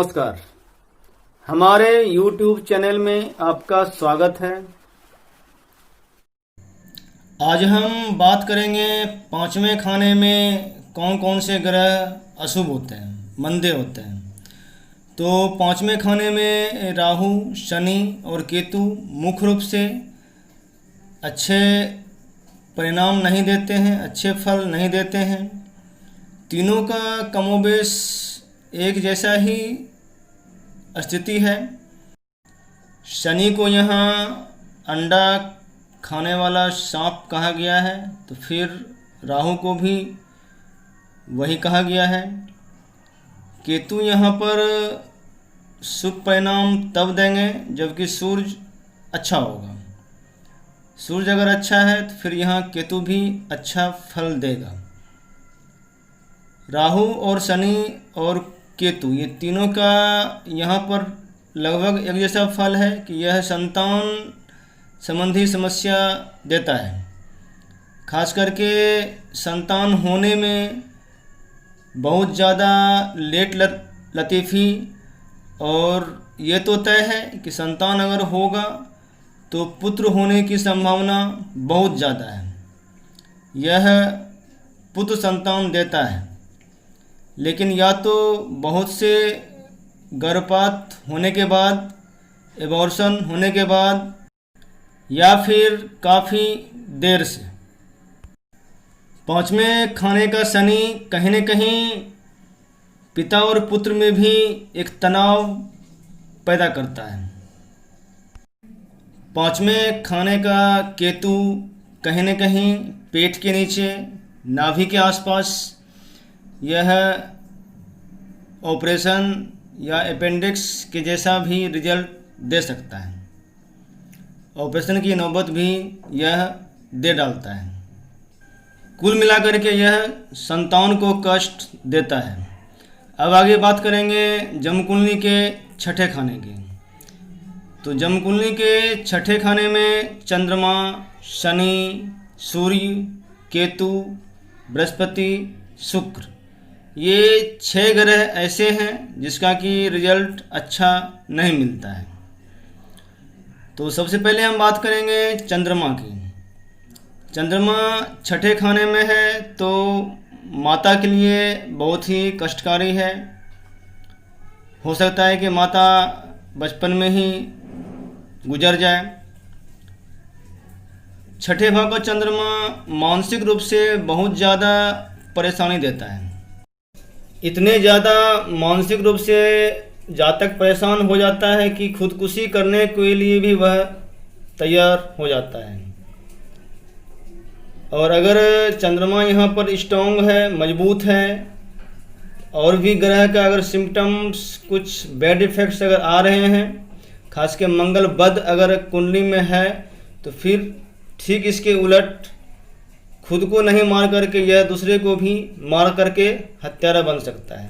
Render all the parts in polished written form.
नमस्कार। हमारे YouTube channel में आपका स्वागत है। आज हम बात करेंगे पांचवें खाने में कौन कौन से ग्रह अशुभ होते हैं, मंदे होते हैं। तो पांचवें खाने में राहु, शनि और केतु मुख्य रूप से अच्छे परिणाम नहीं देते हैं, अच्छे फल नहीं देते हैं। तीनों का कमोबेश एक जैसा ही स्थिति है। शनि को यहाँ अंडा खाने वाला सांप कहा गया है, तो फिर राहु को भी वही कहा गया है। केतु यहाँ पर शुभ परिणाम तब देंगे जबकि सूर्य अच्छा होगा। सूर्य अगर अच्छा है तो फिर यहाँ केतु भी अच्छा फल देगा। राहु और शनि और केतु ये तीनों का यहाँ पर लगभग एक जैसा फल है कि यह संतान संबंधी समस्या देता है। खास करके संतान होने में बहुत ज़्यादा लेट लतीफ़ी, और ये तो तय है कि संतान अगर होगा तो पुत्र होने की संभावना बहुत ज़्यादा है। यह पुत्र संतान देता है, लेकिन या तो बहुत से गर्भपात होने के बाद, एबॉर्शन होने के बाद, या फिर काफ़ी देर से। पांचवें खाने का शनि कहीं न कहीं पिता और पुत्र में भी एक तनाव पैदा करता है। पांचवें खाने का केतु कहीं न कहीं पेट के नीचे, नाभि के आसपास, यह ऑपरेशन या अपेंडिक्स के जैसा भी रिजल्ट दे सकता है। ऑपरेशन की नौबत भी यह दे डालता है। कुल मिलाकर के यह संतान को कष्ट देता है। अब आगे बात करेंगे जमकुंडली के छठे खाने की। तो जमकुंडली के छठे खाने में चंद्रमा, शनि, सूर्य, केतु, बृहस्पति, शुक्र, ये 6 ग्रह ऐसे हैं जिसका कि रिजल्ट अच्छा नहीं मिलता है। तो सबसे पहले हम बात करेंगे चंद्रमा की। चंद्रमा छठे खाने में है तो माता के लिए बहुत ही कष्टकारी है। हो सकता है कि माता बचपन में ही गुजर जाए। छठे भाव का चंद्रमा मानसिक रूप से बहुत ज़्यादा परेशानी देता है। इतने ज़्यादा मानसिक रूप से जातक परेशान हो जाता है कि खुदकुशी करने के लिए भी वह तैयार हो जाता है। और अगर चंद्रमा यहाँ पर स्ट्रॉन्ग है, मजबूत है, और भी ग्रह का अगर सिम्टम्स, कुछ बैड इफ़ेक्ट्स अगर आ रहे हैं, खास के मंगल बद अगर कुंडली में है, तो फिर ठीक इसके उलट खुद को नहीं मार करके यह दूसरे को भी मार करके हत्यारा बन सकता है।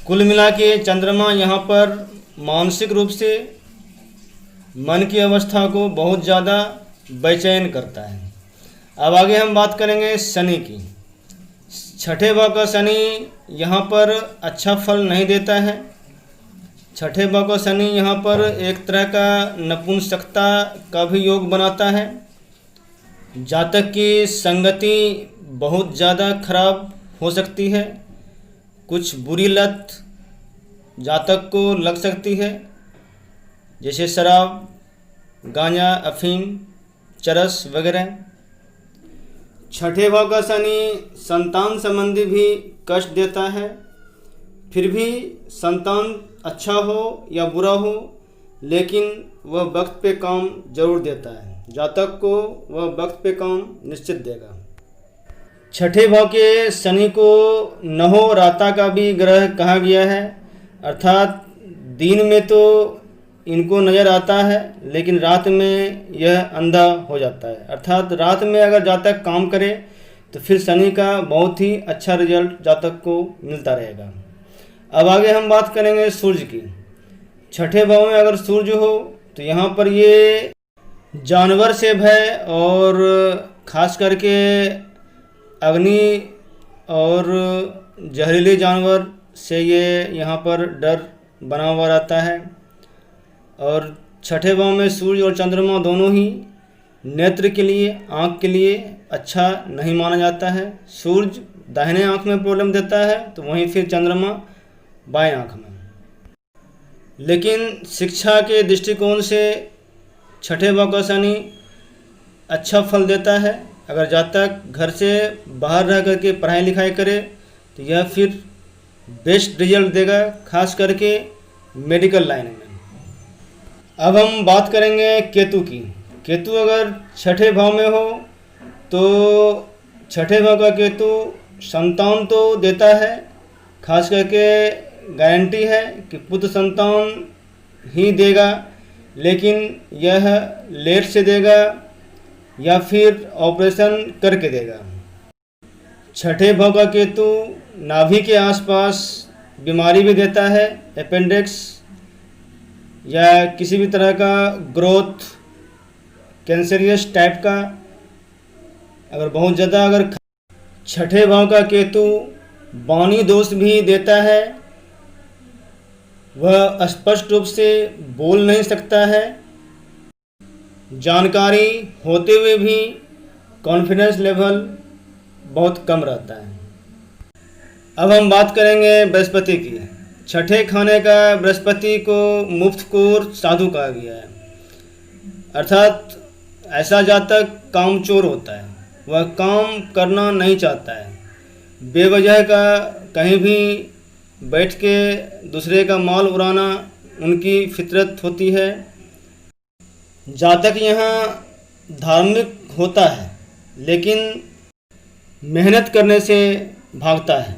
कुल मिला के चंद्रमा यहाँ पर मानसिक रूप से मन की अवस्था को बहुत ज़्यादा बेचैन करता है। अब आगे हम बात करेंगे शनि की। छठे भाव का शनि यहाँ पर अच्छा फल नहीं देता है। छठे भाव का शनि यहाँ पर एक तरह का नपुंसकता का भी योग बनाता है। जातक की संगति बहुत ज़्यादा खराब हो सकती है। कुछ बुरी लत जातक को लग सकती है, जैसे शराब, गांजा, अफीम, चरस वगैरह। छठे भाव का शनि संतान संबंधी भी कष्ट देता है। फिर भी संतान अच्छा हो या बुरा हो, लेकिन वह वक्त पे काम जरूर देता है। जातक को वह वक्त पे काम निश्चित देगा। छठे भाव के शनि को नहो राता का भी ग्रह कहा गया है, अर्थात दिन में तो इनको नज़र आता है, लेकिन रात में यह अंधा हो जाता है। अर्थात रात में अगर जातक काम करे तो फिर शनि का बहुत ही अच्छा रिजल्ट जातक को मिलता रहेगा। अब आगे हम बात करेंगे सूर्य की। छठे भाव में अगर सूर्य हो तो यहाँ पर ये जानवर से भय, और ख़ास करके अग्नि और जहरीले जानवर से ये यहाँ पर डर बना हुआ रहता है। और छठे भाव में सूर्य और चंद्रमा दोनों ही नेत्र के लिए, आँख के लिए अच्छा नहीं माना जाता है। सूर्य दाहिने आँख में प्रॉब्लम देता है, तो वहीं फिर चंद्रमा बाएं आँख में। लेकिन शिक्षा के दृष्टिकोण से छठे भाव का शनि अच्छा फल देता है। अगर जातक घर से बाहर रह करके पढ़ाई लिखाई करे तो यह फिर बेस्ट रिजल्ट देगा, खास करके मेडिकल लाइन में। अब हम बात करेंगे केतु की। केतु अगर छठे भाव में हो तो छठे भाव का केतु संतान तो देता है, खास करके गारंटी है कि पुत्र संतान ही देगा, लेकिन यह लेट से देगा या फिर ऑपरेशन करके देगा। छठे भाव का केतु नाभि के आसपास बीमारी भी देता है, अपेंडिक्स या किसी भी तरह का ग्रोथ, कैंसरियस टाइप का। अगर बहुत ज़्यादा अगर छठे भाव का केतु वाणी दोष भी देता है, वह स्पष्ट रूप से बोल नहीं सकता है, जानकारी होते हुए भी कॉन्फिडेंस लेवल बहुत कम रहता है। अब हम बात करेंगे बृहस्पति की। छठे खाने का बृहस्पति को मुफ्तखोर साधु कहा गया है, अर्थात ऐसा जातक कामचोर होता है, वह काम करना नहीं चाहता है, बेवजह का कहीं भी बैठ के दूसरे का माल उड़ाना उनकी फितरत होती है। जातक यहाँ धार्मिक होता है, लेकिन मेहनत करने से भागता है।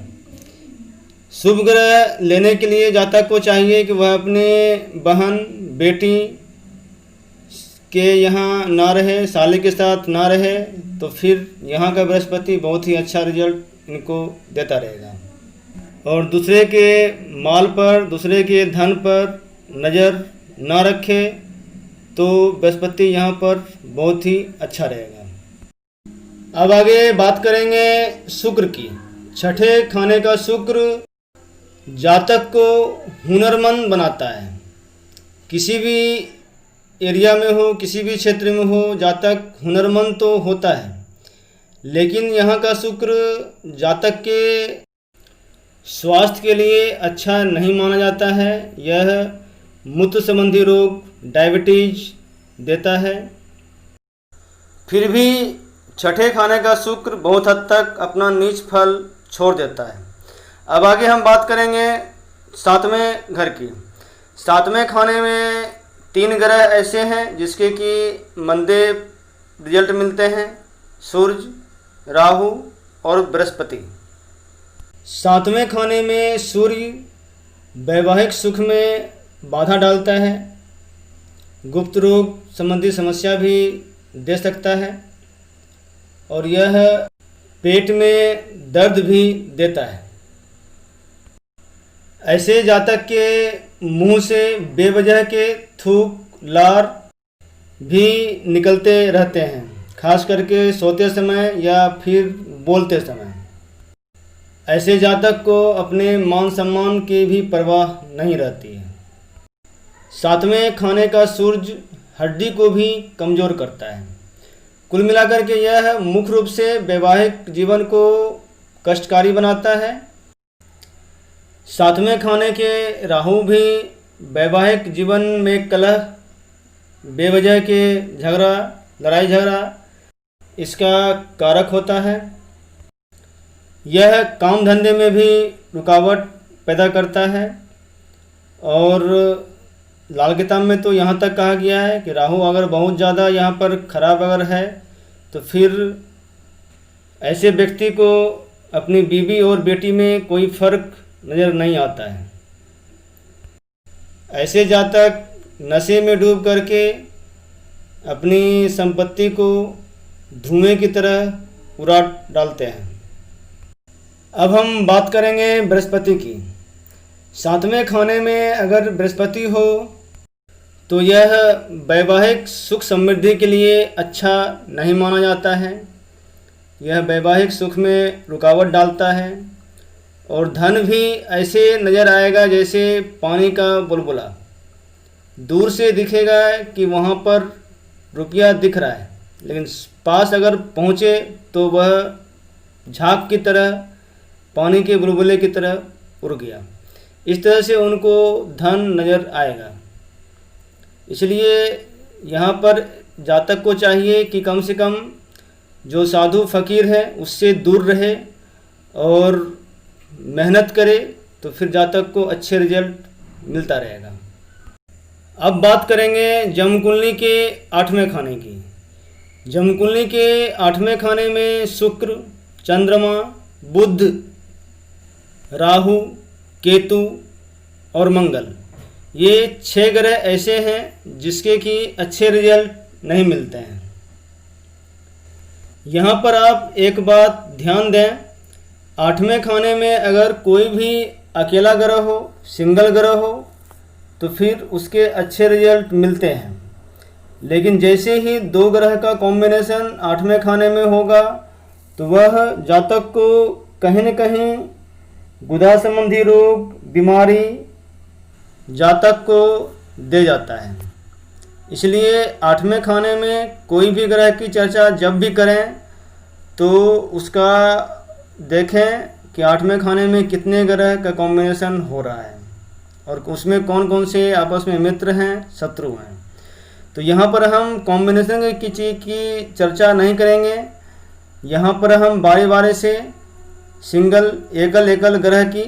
शुभ ग्रह लेने के लिए जातक को चाहिए कि वह अपने बहन बेटी के यहाँ ना रहे, साले के साथ ना रहे, तो फिर यहाँ का बृहस्पति बहुत ही अच्छा रिजल्ट इनको देता रहेगा। और दूसरे के माल पर, दूसरे के धन पर नज़र ना रखे तो बृहस्पति यहाँ पर बहुत ही अच्छा रहेगा। अब आगे बात करेंगे शुक्र की। छठे खाने का शुक्र जातक को हुनरमंद बनाता है। किसी भी एरिया में हो, किसी भी क्षेत्र में हो, जातक हुनरमंद तो होता है, लेकिन यहाँ का शुक्र जातक के स्वास्थ्य के लिए अच्छा नहीं माना जाता है। यह मूत्र संबंधी रोग, डायबिटीज देता है। फिर भी छठे खाने का शुक्र बहुत हद तक अपना नीच फल छोड़ देता है। अब आगे हम बात करेंगे सातवें घर की। सातवें खाने में 3 ग्रह ऐसे हैं जिसके कि मंदे रिजल्ट मिलते हैं, सूर्य, राहु और बृहस्पति। सातवें खाने में सूर्य वैवाहिक सुख में बाधा डालता है, गुप्त रोग संबंधी समस्या भी दे सकता है, और यह पेट में दर्द भी देता है। ऐसे जातक के मुंह से बेवजह के थूक, लार भी निकलते रहते हैं, खास करके सोते समय या फिर बोलते समय। ऐसे जातक को अपने मान सम्मान की भी परवाह नहीं रहती है। सातवें खाने का सूर्य हड्डी को भी कमज़ोर करता है। कुल मिलाकर के यह मुख्य रूप से वैवाहिक जीवन को कष्टकारी बनाता है। सातवें खाने के राहु भी वैवाहिक जीवन में कलह, बेवजह के झगड़ा, लड़ाई झगड़ा इसका कारक होता है। यह काम धंधे में भी रुकावट पैदा करता है। और लाल किताब में तो यहाँ तक कहा गया है कि राहु अगर बहुत ज़्यादा यहाँ पर खराब अगर है तो फिर ऐसे व्यक्ति को अपनी बीवी और बेटी में कोई फर्क नज़र नहीं आता है। ऐसे जातक नशे में डूब करके अपनी संपत्ति को धुएं की तरह उड़ा डालते हैं। अब हम बात करेंगे बृहस्पति की। सातवें खाने में अगर बृहस्पति हो तो यह वैवाहिक सुख समृद्धि के लिए अच्छा नहीं माना जाता है। यह वैवाहिक सुख में रुकावट डालता है और धन भी ऐसे नज़र आएगा जैसे पानी का बुलबुला। दूर से दिखेगा कि वहाँ पर रुपया दिख रहा है, लेकिन पास अगर पहुँचे तो वह झाग की तरह, पानी के बुलबुले की तरह उड़ गया। इस तरह से उनको धन नज़र आएगा। इसलिए यहाँ पर जातक को चाहिए कि कम से कम जो साधु फकीर है उससे दूर रहे और मेहनत करे, तो फिर जातक को अच्छे रिजल्ट मिलता रहेगा। अब बात करेंगे जमकुंडली के 8वें खाने की। जमकुंडली के 8वें खाने में शुक्र, चंद्रमा, बुध, राहु, केतु और मंगल, ये 6 ग्रह ऐसे हैं जिसके कि अच्छे रिजल्ट नहीं मिलते हैं। यहाँ पर आप एक बात ध्यान दें, 8वें खाने में अगर कोई भी अकेला ग्रह हो, सिंगल ग्रह हो, तो फिर उसके अच्छे रिजल्ट मिलते हैं। लेकिन जैसे ही 2 ग्रह का कॉम्बिनेशन 8वें खाने में होगा तो वह जातक को कहीं न कहीं गुदा संबंधी रोग, बीमारी जातक को दे जाता है। इसलिए 8वें खाने में कोई भी ग्रह की चर्चा जब भी करें तो उसका देखें कि 8वें खाने में कितने ग्रह का कॉम्बिनेशन हो रहा है और उसमें कौन कौन से आपस में मित्र हैं, शत्रु हैं। तो यहाँ पर हम कॉम्बिनेशन की चीज़ की चर्चा नहीं करेंगे। यहाँ पर हम बारी बारी से सिंगल एकल ग्रह की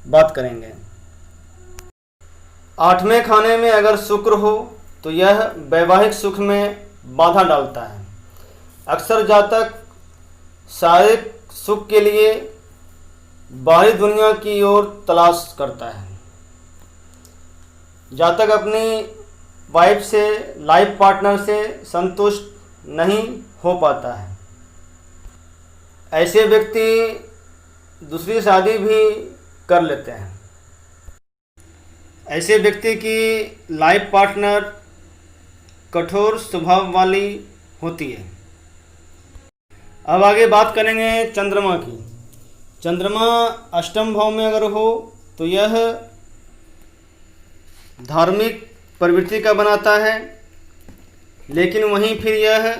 बात करेंगे। 8वें खाने में अगर शुक्र हो तो यह वैवाहिक सुख में बाधा डालता है। अक्सर जातक शारीरिक सुख के लिए बाहरी दुनिया की ओर तलाश करता है। जातक अपनी वाइफ से, लाइफ पार्टनर से संतुष्ट नहीं हो पाता है। ऐसे व्यक्ति दूसरी शादी भी कर लेते हैं। ऐसे व्यक्ति की लाइफ पार्टनर कठोर स्वभाव वाली होती है। अब आगे बात करेंगे चंद्रमा की। चंद्रमा 8वें भाव में अगर हो तो यह धार्मिक प्रवृत्ति का बनाता है, लेकिन वहीं फिर यह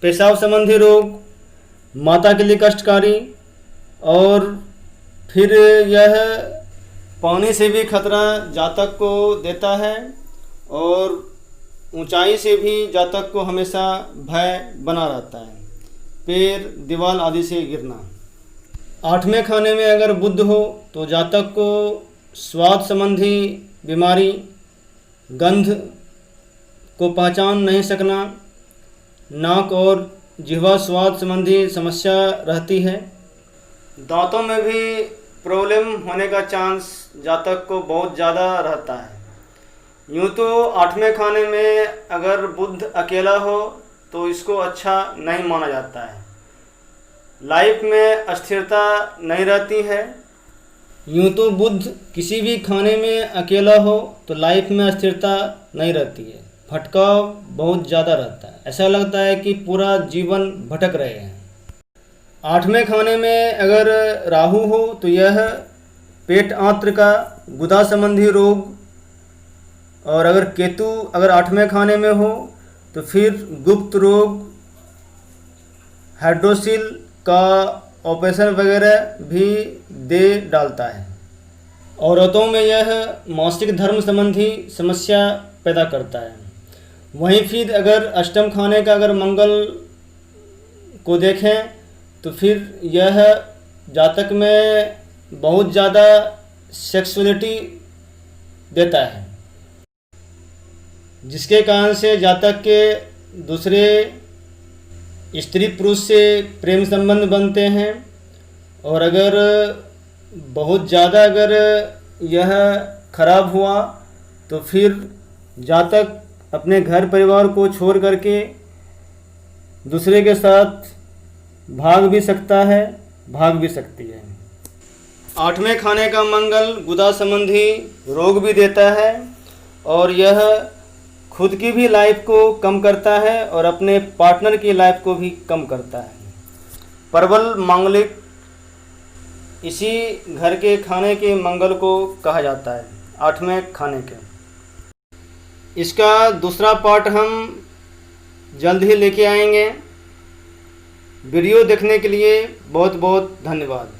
पेशाब संबंधी रोग, माता के लिए कष्टकारी, और फिर यह पानी से भी खतरा जातक को देता है और ऊंचाई से भी जातक को हमेशा भय बना रहता है, पैर, दीवार आदि से गिरना। 8वें खाने में अगर बुध हो तो जातक को स्वाद संबंधी बीमारी, गंध को पहचान नहीं सकना, नाक और जिह्वा स्वाद संबंधी समस्या रहती है। दांतों में भी प्रॉब्लम होने का चांस जातक को बहुत ज़्यादा रहता है। यूँ तो 8वें खाने में अगर बुध अकेला हो तो इसको अच्छा नहीं माना जाता है। लाइफ में अस्थिरता नहीं रहती है। यूँ तो बुध किसी भी खाने में अकेला हो तो लाइफ में अस्थिरता नहीं रहती है, भटकाव बहुत ज़्यादा रहता है, ऐसा लगता है कि पूरा जीवन भटक रहे हैं। 8वें खाने में अगर राहु हो तो यह पेट आंत्र का गुदा संबंधी रोग, और अगर केतु अगर 8वें खाने में हो तो फिर गुप्त रोग, हाइड्रोसिल का ऑपरेशन वगैरह भी दे डालता है। औरतों में यह मासिक धर्म संबंधी समस्या पैदा करता है। वहीं फिर अगर 8वें खाने का अगर मंगल को देखें तो फिर यह जातक में बहुत ज़्यादा सेक्सुअलिटी देता है, जिसके कारण से जातक के दूसरे स्त्री पुरुष से प्रेम संबंध बनते हैं। और अगर बहुत ज़्यादा अगर यह खराब हुआ तो फिर जातक अपने घर परिवार को छोड़ करके दूसरे के साथ भाग भी सकता है, भाग भी सकती है। 8वें खाने का मंगल गुदा संबंधी रोग भी देता है और यह खुद की भी लाइफ को कम करता है और अपने पार्टनर की लाइफ को भी कम करता है। प्रबल मांगलिक इसी घर के खाने के मंगल को कहा जाता है, 8वें खाने के। इसका दूसरा पार्ट हम जल्द ही लेके आएंगे। वीडियो देखने के लिए बहुत बहुत धन्यवाद।